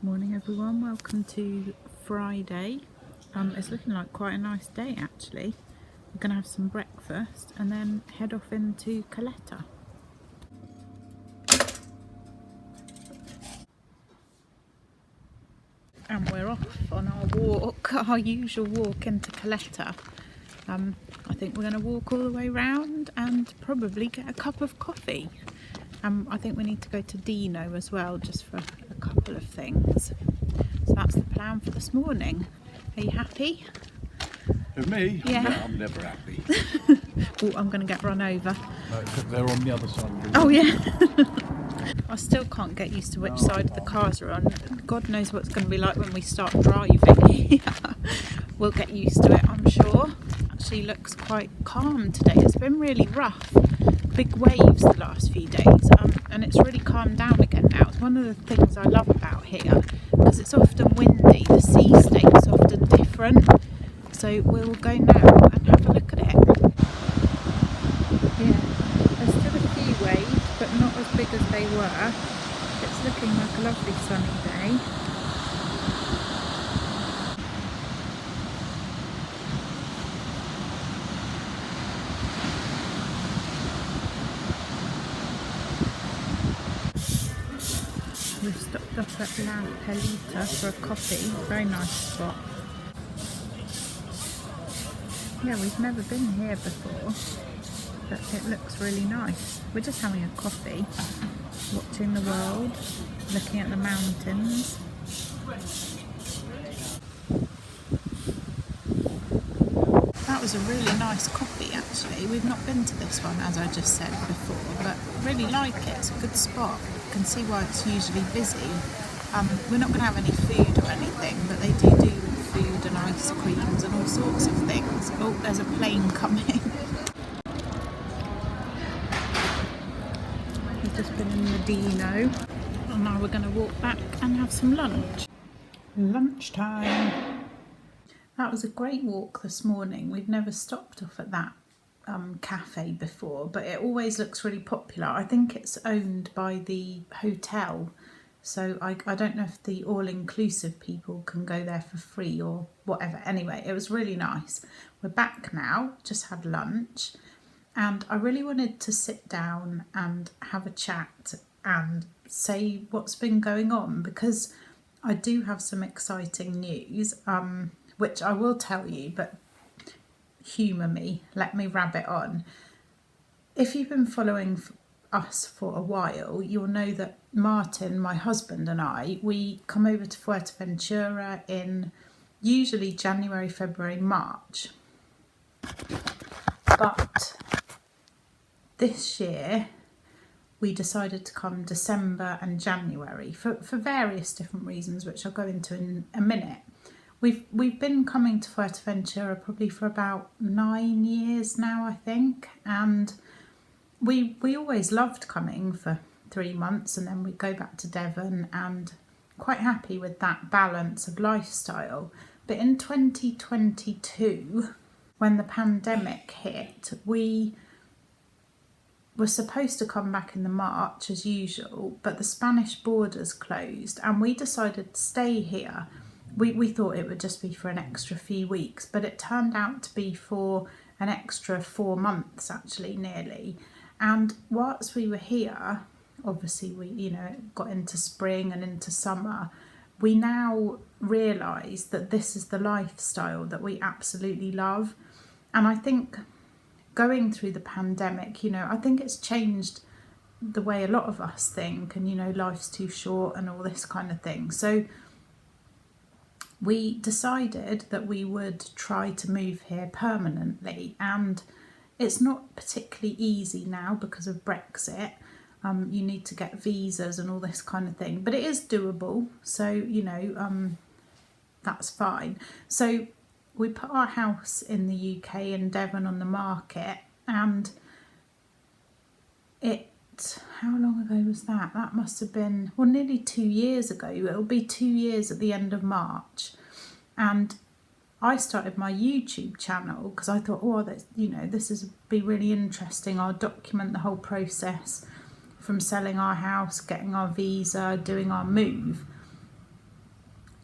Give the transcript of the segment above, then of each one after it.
Morning everyone, welcome to Friday. It's looking like quite a nice day actually. We're going to have some breakfast and then head off into Caleta. And we're off on our walk, our usual walk into Caleta. I think we're going to walk all the way round and probably get a cup of coffee. I think we need to go to Dino as well, just for a couple of things. So that's the plan for this morning. Are you happy? With me? Yeah. No, I'm never happy. Oh, I'm going to get run over. No, they're on the other side of the Oh yeah. I still can't get used to which side the cars are on. God knows what it's going to be like when we start driving. We'll get used to it, I'm sure. Actually looks quite calm today. It's been really rough. Big waves the last few days, and it's really calmed down again now. It's one of the things I love about here, because it's often windy. The sea state's often different. So we'll go now and have a look at it. Yeah, there's still a few waves, but not as big as they were. It's looking like a lovely sunny day. We've stopped off at La Pelita for a coffee. Very nice spot. Yeah, we've never been here before, but it looks really nice. We're just having a coffee, watching the world, looking at the mountains. That was a really nice coffee actually. We've not been to this one, as I just said before, but really like it. It's a good spot. You can see why it's usually busy. We're not going to have any food or anything, but they do food and ice creams and all sorts of things. Oh, there's a plane coming. We've just been in the Dino, and now we're going to walk back and have some lunch. Lunchtime. That was a great walk this morning. We've never stopped off at that cafe before, but it always looks really popular. I think it's owned by the hotel, so I don't know if the all-inclusive people can go there for free or whatever. Anyway, it was really nice. We're back now, just had lunch, and I really wanted to sit down and have a chat and say what's been going on, because I do have some exciting news, which I will tell you, but humour me, let me rabbit on. If you've been following us for a while, you'll know that Martin, my husband, and I, we come over to Fuerteventura in usually January, February, March. But this year we decided to come December and January for various different reasons, which I'll go into in a minute. We've been coming to Fuerteventura probably for about 9 years now, I think, and we always loved coming for 3 months and then we'd go back to Devon, and quite happy with that balance of lifestyle. But in 2022, when the pandemic hit, we were supposed to come back in the March as usual, but the Spanish borders closed and we decided to stay here. We thought it would just be for an extra few weeks, but it turned out to be for an extra 4 months actually, nearly. And whilst we were here, obviously we got into spring and into summer, we now realise that this is the lifestyle that we absolutely love. And I think going through the pandemic, I think it's changed the way a lot of us think, and life's too short and all this kind of thing. So we decided that we would try to move here permanently, and it's not particularly easy now because of Brexit. You need to get visas and all this kind of thing, but it is doable, so that's fine. So we put our house in the UK in Devon on the market, and how long ago was that? That must have been, nearly 2 years ago. It'll be 2 years at the end of March. And I started my YouTube channel because I thought, this is be really interesting. I'll document the whole process from selling our house, getting our visa, doing our move.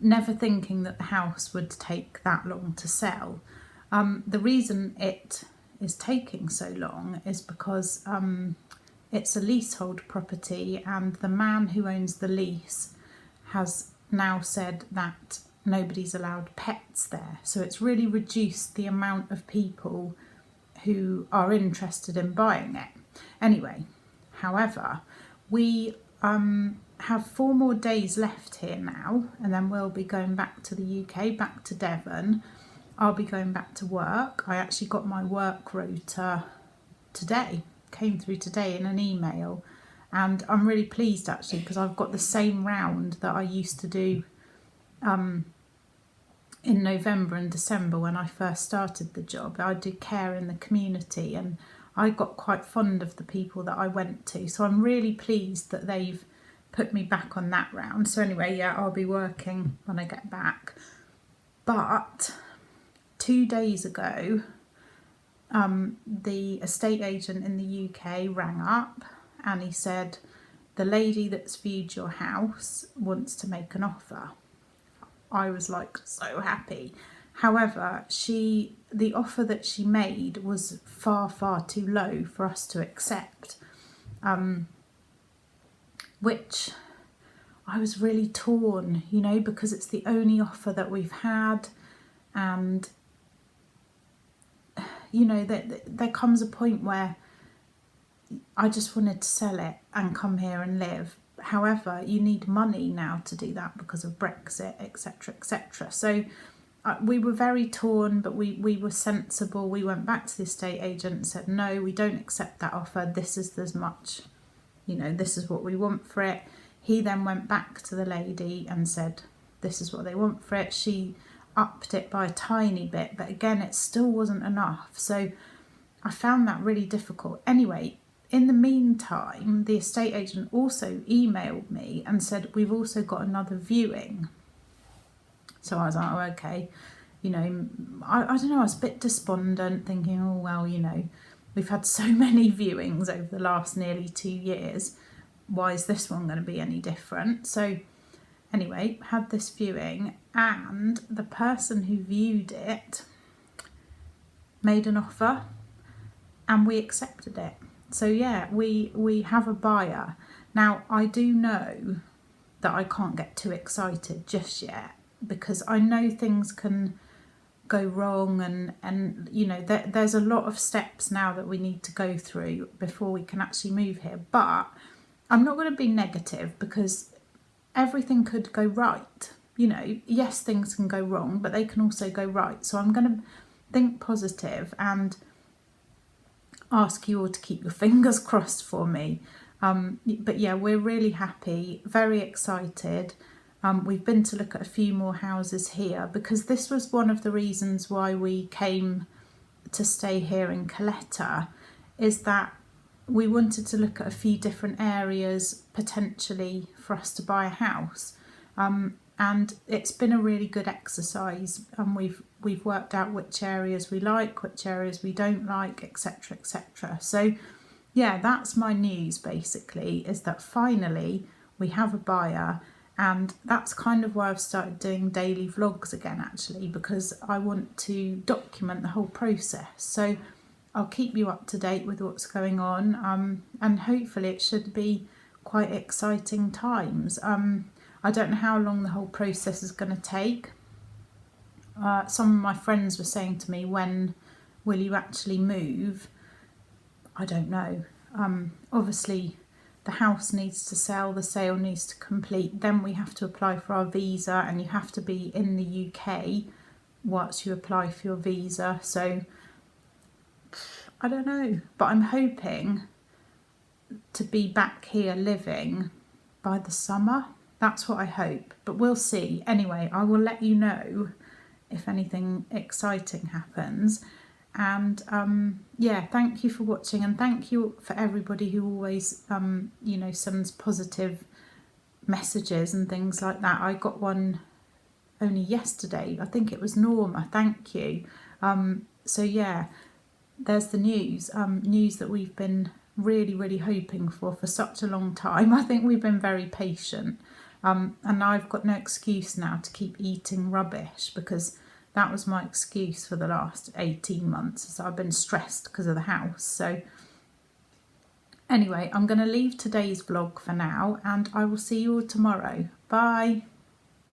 never thinking that the house would take that long to sell. The reason it is taking so long is because it's a leasehold property, and the man who owns the lease has now said that nobody's allowed pets there. So it's really reduced the amount of people who are interested in buying it. Anyway, however, we have 4 more days left here now, and then we'll be going back to the UK, back to Devon. I'll be going back to work. I actually got my work rota today, came through today in an email, and I'm really pleased actually, because I've got the same round that I used to do in November and December when I first started the job. I did care in the community, and I got quite fond of the people that I went to, so I'm really pleased that they've put me back on that round. So anyway, yeah, I'll be working when I get back. But 2 days ago, the estate agent in the UK rang up and he said, the lady that's viewed your house wants to make an offer. I was like so happy. However, the offer that she made was far, far too low for us to accept, which I was really torn, you know, because it's the only offer that we've had, and you know, there comes a point where I just wanted to sell it and come here and live. However, you need money now to do that because of Brexit, etc., etc. So we were very torn, but we were sensible. We went back to the estate agent and said, no, we don't accept that offer. This is as much, you know, this is what we want for it. He then went back to the lady and said, this is what they want for it. She upped it by a tiny bit, but again, it still wasn't enough. So I found that really difficult. Anyway, in the meantime, the estate agent also emailed me and said, we've also got another viewing. So I was like, oh, okay. You know, I don't know, I was a bit despondent, thinking, oh, well, you know, we've had so many viewings over the last nearly 2 years. Why is this one going to be any different? So anyway, had this viewing, and the person who viewed it made an offer and we accepted it. So yeah, we have a buyer. Now, I do know that I can't get too excited just yet, because I know things can go wrong, and you know, there's a lot of steps now that we need to go through before we can actually move here. But I'm not going to be negative, because everything could go right. You know, yes, things can go wrong, but they can also go right. So I'm going to think positive and ask you all to keep your fingers crossed for me. But yeah, we're really happy, very excited. We've been to look at a few more houses here, because this was one of the reasons why we came to stay here in Coletta, is that we wanted to look at a few different areas potentially for us to buy a house. And it's been a really good exercise, and we've worked out which areas we like, which areas we don't like, etc., etc. So yeah, that's my news basically, is that finally we have a buyer. And that's kind of why I've started doing daily vlogs again, actually, because I want to document the whole process. So I'll keep you up to date with what's going on, and hopefully it should be quite exciting times. I don't know how long the whole process is going to take. Some of my friends were saying to me, when will you actually move? I don't know. Obviously, the house needs to sell, the sale needs to complete, then we have to apply for our visa, and you have to be in the UK whilst you apply for your visa. So I don't know, but I'm hoping to be back here living by the summer. That's what I hope, but we'll see. Anyway, I will let you know if anything exciting happens. And yeah, thank you for watching, and thank you for everybody who always you know, sends positive messages and things like that. I got one only yesterday, I think it was Norma, thank you. So yeah, there's the news, news that we've been really hoping for such a long time. I think we've been very patient. And I've got no excuse now to keep eating rubbish, because that was my excuse for the last 18 months. So I've been stressed because of the house. So anyway, I'm going to leave today's vlog for now, and I will see you all tomorrow. Bye.